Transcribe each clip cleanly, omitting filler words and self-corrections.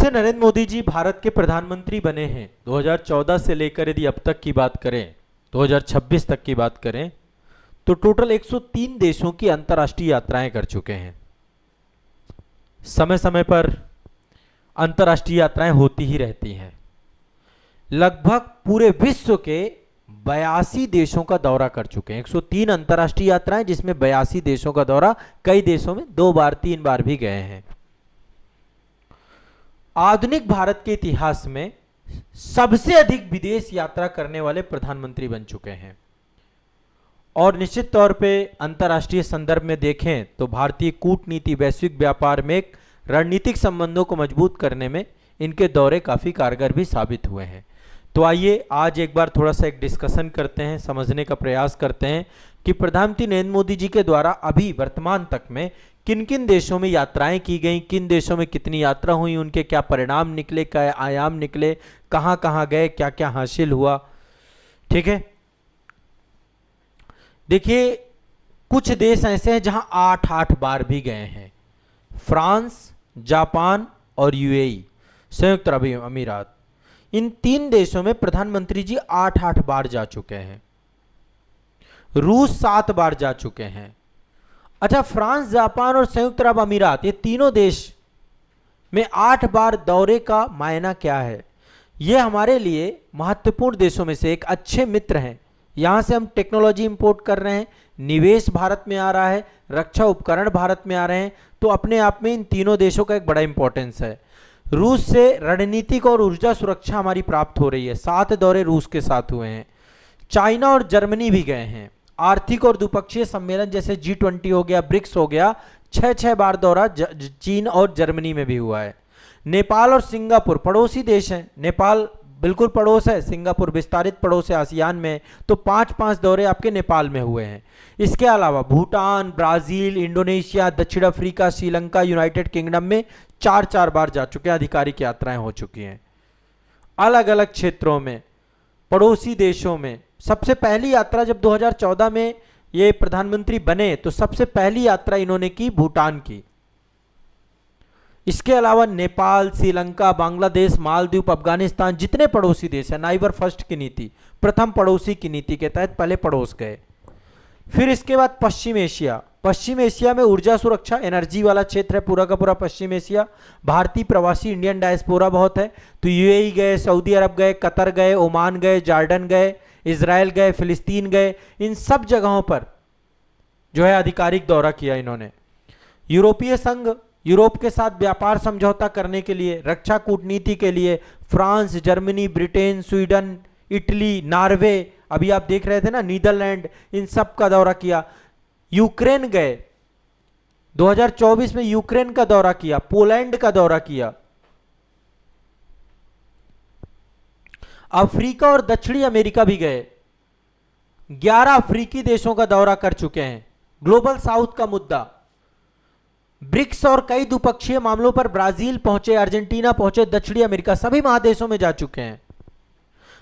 से नरेंद्र मोदी जी भारत के प्रधानमंत्री बने हैं 2014 से लेकर यदि अब तक की बात करें 2026 तक की बात करें तो टोटल 103 देशों की अंतर्राष्ट्रीय यात्राएं कर चुके हैं। समय समय पर अंतर्राष्ट्रीय यात्राएं होती ही रहती हैं। लगभग पूरे विश्व के 82 देशों का दौरा कर चुके हैं। 103 अंतर्राष्ट्रीय यात्राएं जिसमें 82 देशों का दौरा, कई देशों में 2 बार 3 बार भी गए हैं। आधुनिक भारत के इतिहास में सबसे अधिक विदेश यात्रा करने वाले प्रधानमंत्री बन चुके हैं और निश्चित तौर पे अंतर्राष्ट्रीय संदर्भ में देखें तो भारतीय कूटनीति, वैश्विक व्यापार में एक रणनीतिक संबंधों को मजबूत करने में इनके दौरे काफी कारगर भी साबित हुए हैं। तो आइए आज एक बार थोड़ा सा एक डिस्कशन करते हैं, समझने का प्रयास करते हैं कि प्रधानमंत्री नरेंद्र मोदी जी के द्वारा अभी वर्तमान तक में किन किन देशों में यात्राएं की गई, किन देशों में कितनी यात्रा हुई, उनके क्या परिणाम निकले, क्या आयाम निकले, कहां कहां गए, क्या क्या हासिल हुआ। ठीक है, देखिए कुछ देश ऐसे हैं जहां 8-8 बार भी गए हैं। फ्रांस, जापान और यूएई, संयुक्त अरब अमीरात, इन 3 देशों में प्रधानमंत्री जी 8-8 बार जा चुके हैं। रूस 7 बार जा चुके हैं। अच्छा, फ्रांस, जापान और संयुक्त अरब अमीरात, ये तीनों देश में 8 बार दौरे का मायना क्या है? ये हमारे लिए महत्वपूर्ण देशों में से एक अच्छे मित्र हैं। यहां से हम टेक्नोलॉजी इंपोर्ट कर रहे हैं, निवेश भारत में आ रहा है, रक्षा उपकरण भारत में आ रहे हैं, तो अपने आप में इन तीनों देशों का एक बड़ा इंपॉर्टेंस है। रूस से रणनीतिक और ऊर्जा सुरक्षा हमारी प्राप्त हो रही है, 7 दौरे रूस के साथ हुए हैं। चाइना और जर्मनी भी गए हैं। आर्थिक और द्विपक्षीय सम्मेलन जैसे G20 हो गया, ब्रिक्स हो गया, 6-6 बार दौरा चीन और जर्मनी में भी हुआ है। नेपाल और सिंगापुर पड़ोसी देश हैं। नेपाल बिल्कुल पड़ोस है, सिंगापुर विस्तारित पड़ोस है, आसियान में, तो 5-5 दौरे आपके नेपाल में हुए हैं। इसके अलावा भूटान, ब्राजील, इंडोनेशिया, दक्षिण अफ्रीका, श्रीलंका, यूनाइटेड किंगडम में 4-4 बार जा चुके हैं। आधिकारिक यात्राएं हो चुकी हैं अलग अलग क्षेत्रों में, पड़ोसी देशों में। सबसे पहली यात्रा जब 2014 में ये प्रधानमंत्री बने तो सबसे पहली यात्रा इन्होंने की भूटान की। इसके अलावा नेपाल, श्रीलंका, बांग्लादेश, मालदीव, अफगानिस्तान, जितने पड़ोसी देश हैं, नाइबर फर्स्ट की नीति, प्रथम पड़ोसी की नीति के तहत पहले पड़ोस गए। फिर इसके बाद पश्चिम एशिया। पश्चिम एशिया में ऊर्जा सुरक्षा, एनर्जी वाला क्षेत्र है पूरा का पूरा पश्चिम एशिया। भारतीय प्रवासी इंडियन डायस्पोरा बहुत है, तो यूएई गए, सऊदी अरब गए, कतर गए, ओमान गए, जॉर्डन गए, इजराइल गए, फिलिस्तीन गए। इन सब जगहों पर जो है आधिकारिक दौरा किया इन्होंने। यूरोपीय संघ, यूरोप के साथ व्यापार समझौता करने के लिए, रक्षा कूटनीति के लिए France, Germany, Britain, Sweden, Italy, Norway, अभी आप देख रहे थे ना, नीदरलैंड, इन सब का दौरा किया। यूक्रेन गए, 2024 में यूक्रेन का दौरा किया, पोलैंड का दौरा किया। अफ्रीका और दक्षिणी अमेरिका भी गए। 11 अफ्रीकी देशों का दौरा कर चुके हैं। ग्लोबल साउथ का मुद्दा, ब्रिक्स और कई द्विपक्षीय मामलों पर ब्राजील पहुंचे, अर्जेंटीना पहुंचे, दक्षिणी अमेरिका, सभी महादेशों में जा चुके हैं।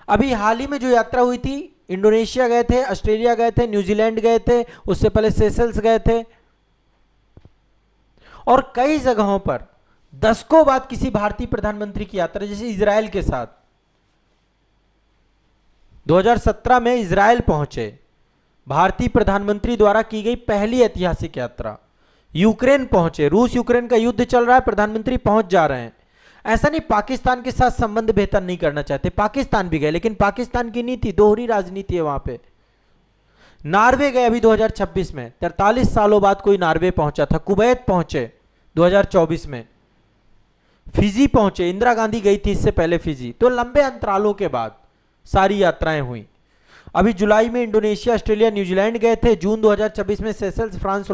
अभी हाल ही में जो यात्रा हुई थी, इंडोनेशिया गए थे, ऑस्ट्रेलिया गए थे, न्यूजीलैंड गए थे, उससे पहले सेशल्स गए थे, और कई जगहों पर दशकों बाद किसी भारतीय प्रधानमंत्री की यात्रा, जैसे इजराइल के साथ 2017 में इजराइल पहुंचे, भारतीय प्रधानमंत्री द्वारा की गई पहली ऐतिहासिक यात्रा। यूक्रेन पहुंचे, रूस यूक्रेन का युद्ध चल रहा है, प्रधानमंत्री पहुंच जा रहे हैं। ऐसा नहीं पाकिस्तान के साथ संबंध बेहतर नहीं करना चाहते, पाकिस्तान भी गए, लेकिन पाकिस्तान की नीति, दोहरी राजनीति है वहां पे। नॉर्वे गए अभी 2026 में, 43 सालों बाद कोई नॉर्वे पहुंचा था। कुवैत पहुंचे 2024 में, फिजी पहुंचे, इंदिरा गांधी गई थी इससे पहले फिजी। तो लंबे अंतरालों के बाद सारी यात्राएं हुई। अभी जुलाई में इंडोनेशिया, ऑस्ट्रेलिया, न्यूजीलैंड गए थे। जून 2024 में सेशल्स, फ्रांस,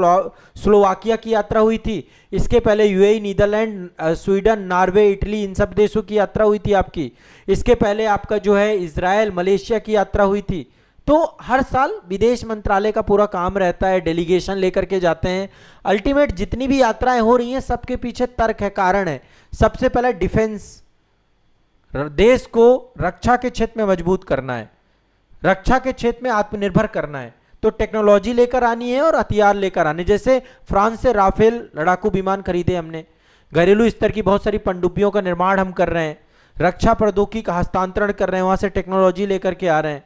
स्लोवाकिया की यात्रा हुई थी। इसके पहले UAE, Netherlands, Sweden, Norway, Italy, इन सब देशों की यात्रा हुई थी आपकी। इसके पहले आपका जो है इजराइल, मलेशिया की यात्रा हुई थी। तो हर साल विदेश मंत्रालय का पूरा काम रहता है, डेलीगेशन लेकर के जाते हैं। अल्टीमेट जितनी भी यात्राएं हो रही हैं सबके पीछे तर्क है, कारण है। सबसे पहले डिफेंस, देश को रक्षा के क्षेत्र में मजबूत करना है, रक्षा के क्षेत्र में आत्मनिर्भर करना है, तो टेक्नोलॉजी लेकर आनी है और हथियार लेकर आने। जैसे फ्रांस से राफेल लड़ाकू विमान खरीदे हमने, घरेलू स्तर की बहुत सारी पनडुब्बियों का निर्माण हम कर रहे हैं, रक्षा प्रौद्योगिकी का हस्तांतरण कर रहे हैं, वहां से टेक्नोलॉजी लेकर के आ रहे हैं।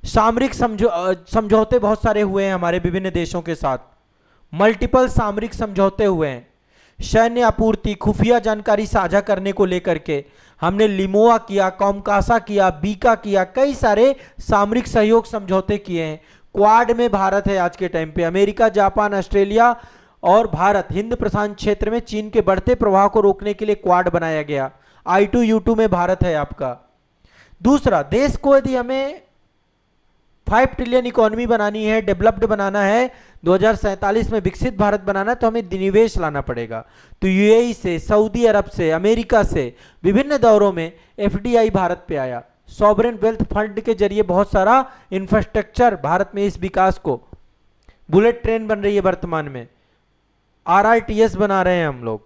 सामरिक समझौते बहुत सारे हुए हैं हमारे विभिन्न देशों के साथ, मल्टीपल सामरिक समझौते हुए हैं। सैन्य आपूर्ति, खुफिया जानकारी साझा करने को लेकर के हमने लिमोआ किया, कॉमकासा किया, बीका किया, कई सारे सामरिक सहयोग समझौते किए हैं। क्वाड में भारत है आज के टाइम पे, अमेरिका, जापान, ऑस्ट्रेलिया और भारत। हिंद प्रशांत क्षेत्र में चीन के बढ़ते प्रभाव को रोकने के लिए क्वाड बनाया गया। I2U2 में भारत है आपका। दूसरा, देश को यदि हमें 5 ट्रिलियन इकोनॉमी बनानी है, डेवलप्ड बनाना है, 2047 में विकसित भारत बनाना है, तो हमें निवेश लाना पड़ेगा। तो यूएई से, सऊदी अरब से, अमेरिका से विभिन्न दौरों में एफडीआई भारत पे आया। सॉवरेन वेल्थ फंड के जरिए बहुत सारा इंफ्रास्ट्रक्चर भारत में इस विकास को, बुलेट ट्रेन बन रही है वर्तमान में, आरआरटीएस बना रहे हैं हम लोग।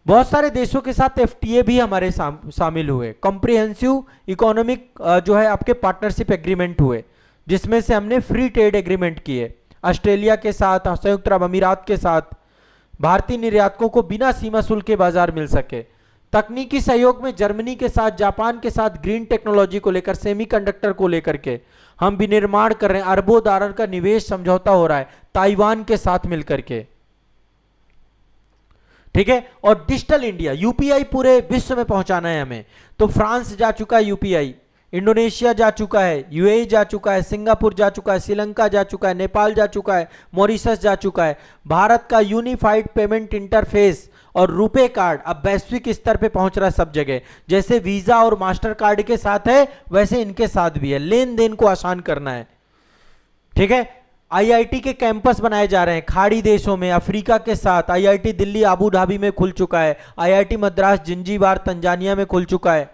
बहुत सारे देशों के साथ एफटीए भी हमारे शामिल हुए, कॉम्प्रिहेंसिव इकोनॉमिक जो है आपके पार्टनरशिप एग्रीमेंट हुए, जिसमें से हमने फ्री ट्रेड एग्रीमेंट किए ऑस्ट्रेलिया के साथ, संयुक्त अरब अमीरात के साथ। भारतीय निर्यातकों को बिना सीमा शुल्क के बाजार मिल सके। तकनीकी सहयोग में जर्मनी के साथ, जापान के साथ ग्रीन टेक्नोलॉजी को लेकर, सेमीकंडक्टर को लेकर के हम विनिर्माण कर रहे हैं। अरबों डॉलर का निवेश समझौता हो रहा है ताइवान के साथ मिलकर के, ठीक है। और डिजिटल इंडिया, यूपीआई पूरे विश्व में पहुंचाना है हमें, तो फ्रांस जा चुका है यूपीआई, इंडोनेशिया जा चुका है, यूएई जा चुका है, सिंगापुर जा चुका है, श्रीलंका जा चुका है, नेपाल जा चुका है, मॉरिशस जा चुका है। भारत का यूनिफाइड पेमेंट इंटरफेस और रुपे कार्ड अब वैश्विक स्तर पे पहुंच रहा है सब जगह। जैसे वीजा और मास्टर कार्ड के साथ है, वैसे इनके साथ भी है, लेन देन को आसान करना है, ठीक है। आईआईटी के कैंपस बनाए जा रहे हैं खाड़ी देशों में, अफ्रीका के साथ। आईआईटी दिल्ली अबू धाबी में खुल चुका है, आईआईटी मद्रास जंजीबार तंजानिया में खुल चुका है।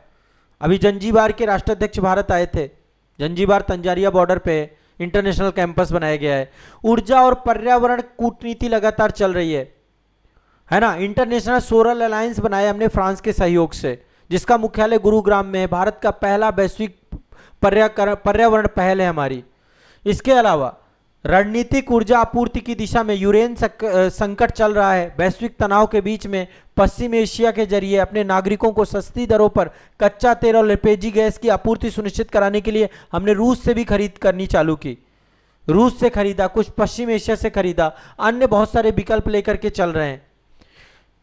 अभी जंजीबार के राष्ट्राध्यक्ष भारत आए थे, जंजीबार तंजानिया बॉर्डर पे इंटरनेशनल कैंपस बनाया गया है। ऊर्जा और पर्यावरण कूटनीति लगातार चल रही है ना। इंटरनेशनल सोलर अलायंस बनाया हमने फ्रांस के सहयोग से, जिसका मुख्यालय गुरुग्राम में है। भारत का पहला वैश्विक पर्यावरण पहल है हमारी। इसके अलावा रणनीतिक ऊर्जा आपूर्ति की दिशा में यूरेन संकट चल रहा है। वैश्विक तनाव के बीच में पश्चिम एशिया के जरिए अपने नागरिकों को सस्ती दरों पर कच्चा तेल और एलपीजी गैस की आपूर्ति सुनिश्चित कराने के लिए हमने रूस से भी खरीद करनी चालू की। रूस से खरीदा, कुछ पश्चिम एशिया से खरीदा, अन्य बहुत सारे विकल्प लेकर के चल रहे हैं।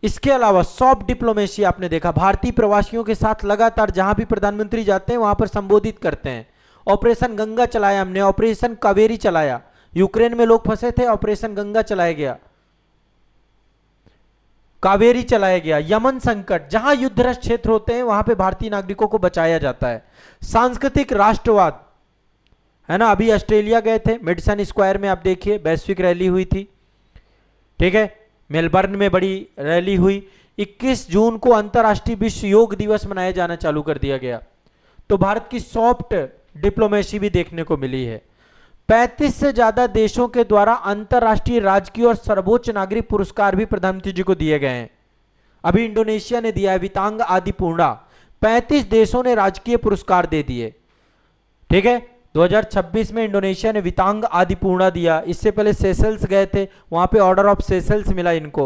इसके अलावा सॉफ्ट डिप्लोमेसी आपने देखा, भारतीय प्रवासियों के साथ लगातार जहां भी प्रधानमंत्री जाते हैं वहां पर संबोधित करते हैं। ऑपरेशन गंगा चलाया हमने, ऑपरेशन कावेरी चलाया, यूक्रेन में लोग फंसे थे, ऑपरेशन गंगा चलाया गया, कावेरी चलाया गया। यमन संकट, जहां युद्धग्रस्त क्षेत्र होते हैं वहां पे भारतीय नागरिकों को बचाया जाता है। सांस्कृतिक राष्ट्रवाद, है ना। अभी ऑस्ट्रेलिया गए थे, मेडिसन स्क्वायर में आप देखिए वैश्विक रैली हुई थी, ठीक है। मेलबर्न में बड़ी रैली हुई। 21 जून को अंतर्राष्ट्रीय विश्व योग दिवस मनाया जाना चालू कर दिया गया। तो भारत की सॉफ्ट डिप्लोमेसी भी देखने को मिली है। 35 से ज्यादा देशों के द्वारा अंतर्राष्ट्रीय, राजकीय और सर्वोच्च नागरिक पुरस्कार भी प्रधानमंत्री जी को दिए गए हैं। अभी इंडोनेशिया ने दिया है वितांग आदिपूर्णा, 35 देशों ने राजकीय पुरस्कार दे दिए, ठीक है। 2026 में इंडोनेशिया ने वितांग आदिपूर्णा दिया। इससे पहले सेशल्स गए थे, वहां पे ऑर्डर ऑफ सेशल्स मिला इनको।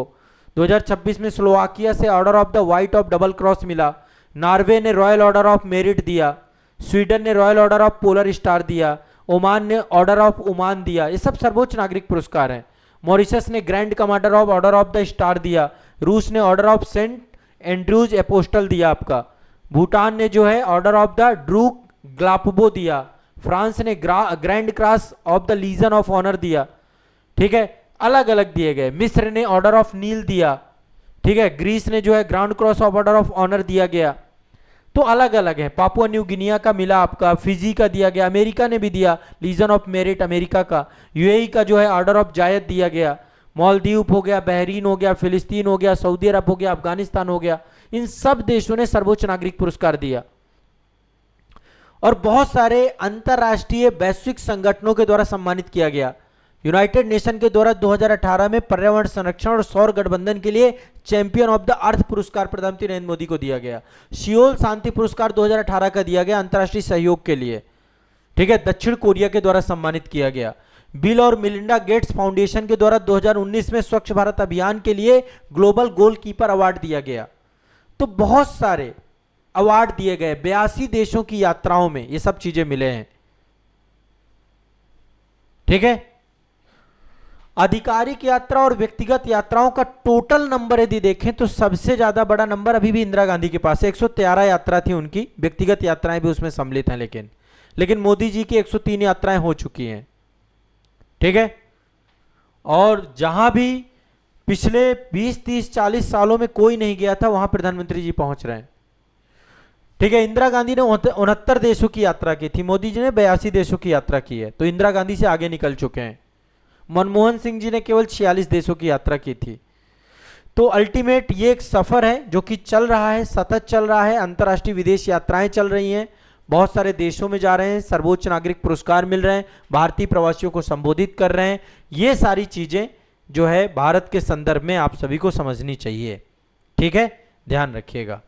2026 में स्लोवाकिया से order of the white of double cross मिला। नॉर्वे ने रॉयल ऑर्डर ऑफ मेरिट दिया, स्वीडन ने royal order of polar star दिया, ओमान ने ऑर्डर ऑफ ओमान दिया। ये सब सर्वोच्च नागरिक पुरस्कार हैं। मॉरिशस ने grand commander of order of the star दिया। रूस ने order of Saint Andrews apostle दिया आपका। भूटान ने जो है order of the Druk Gyalpo दिया। फ्रांस ने grand cross of the legion of honour दिया, ठीक है। अलग अलग दिए गए। मिस्र ने ऑर्डर ऑफ नील दिया, ठीक है। ग्रीस ने जो है ground cross of order of honour दिया गया। तो अलग अलग है। पापुआ न्यू गिनिया का मिला आपका, फिजी का दिया गया, अमेरिका ने भी दिया लीजन ऑफ मेरिट अमेरिका का। यूएई का जो है ऑर्डर ऑफ जायद दिया गया। मालदीव हो गया, बहरीन हो गया, फिलिस्तीन हो गया, सऊदी अरब हो गया, अफगानिस्तान हो गया। इन सब देशों ने सर्वोच्च नागरिक पुरस्कार दिया। और बहुत सारे अंतरराष्ट्रीय वैश्विक संगठनों के द्वारा सम्मानित किया गया। यूनाइटेड नेशन के द्वारा 2018 में पर्यावरण संरक्षण और सौर गठबंधन के लिए चैंपियन ऑफ द अर्थ पुरस्कार प्रधानमंत्री नरेंद्र मोदी को दिया गया। सियोल शांति पुरस्कार 2018 का दिया गया अंतरराष्ट्रीय सहयोग के लिए, ठीक है। दक्षिण कोरिया के द्वारा सम्मानित किया गया। बिल और मिलिंडा गेट्स फाउंडेशन के द्वारा 2019 में स्वच्छ भारत अभियान के लिए ग्लोबल गोलकीपर अवार्ड दिया गया। तो बहुत सारे अवार्ड दिए गए 82 देशों की यात्राओं में, ये सब चीजें मिले हैं। ठीक है, आधिकारिक यात्रा और व्यक्तिगत यात्राओं का टोटल नंबर यदि देखें तो सबसे ज्यादा बड़ा नंबर अभी भी इंदिरा गांधी के पास है, 113 यात्रा थी उनकी, व्यक्तिगत यात्राएं भी उसमें सम्मिलित हैं। लेकिन मोदी जी की 103 यात्राएं हो चुकी हैं। ठीक है, और जहां भी पिछले 20, 30, 40 सालों में कोई नहीं गया था, वहां प्रधानमंत्री जी पहुंच रहे हैं। ठीक है, इंदिरा गांधी ने 69 देशों की यात्रा की थी, मोदी जी ने 82 देशों की यात्रा की है, तो इंदिरा गांधी से आगे निकल चुके हैं। मनमोहन सिंह जी ने केवल 46 देशों की यात्रा की थी। तो अल्टीमेट ये एक सफर है जो कि चल रहा है, सतत चल रहा है। अंतर्राष्ट्रीय विदेश यात्राएं चल रही हैं, बहुत सारे देशों में जा रहे हैं, सर्वोच्च नागरिक पुरस्कार मिल रहे हैं, भारतीय प्रवासियों को संबोधित कर रहे हैं। ये सारी चीजें जो है भारत के संदर्भ में आप सभी को समझनी चाहिए। ठीक है, ध्यान रखिएगा।